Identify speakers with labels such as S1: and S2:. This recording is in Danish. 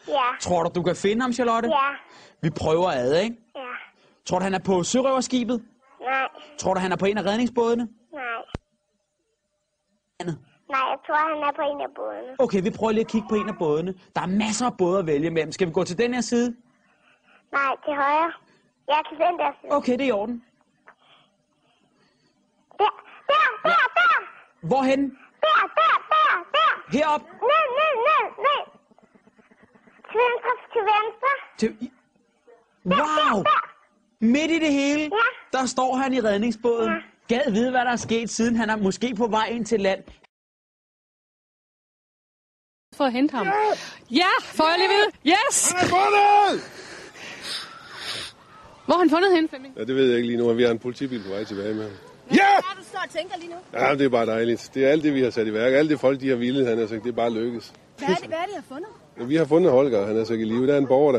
S1: Ja.
S2: Tror du kan finde ham, Charlotte?
S1: Ja.
S2: Vi prøver ad, ikke?
S1: Ja.
S2: Tror du, han er på sørøverskibet?
S1: Nej.
S2: Tror du, han er på en af redningsbådene?
S1: Nej.
S2: Andet.
S1: Nej, jeg tror, han er på en af bådene.
S2: Okay, vi prøver lige at kigge på en af bådene. Der er masser af både at vælge mellem. Skal vi gå til den her side?
S1: Nej, til højre. Ja, til den der side.
S2: Okay, det er i orden.
S1: Der.
S2: Hvorhen?
S1: Der.
S2: Herop?
S1: Ned. Til venstre.
S2: Til... Wow! Midt i det hele,
S1: Ja.
S2: der står han i redningsbåden.
S1: Ja.
S2: Gad vide, hvad der er sket siden. Han er måske på vej ind til land.
S3: For at hente ham. Ja, får jeg lige vide. Yes!
S4: Han er fundet!
S3: Hvor har han fundet hende, Flemming?
S4: Ja, det ved jeg ikke lige nu, men vi har en politibil på vej tilbage med ham.
S5: Hvad er du står og tænker lige nu?
S4: Ja, det er bare dejligt. Det er alt det, vi har sat i værk. Alt det folk, de har villet, han har sagt, det er bare lykkes.
S5: Hvad er det, I har fundet?
S4: Vi har fundet Holger, han er så i live. Der er en borger, der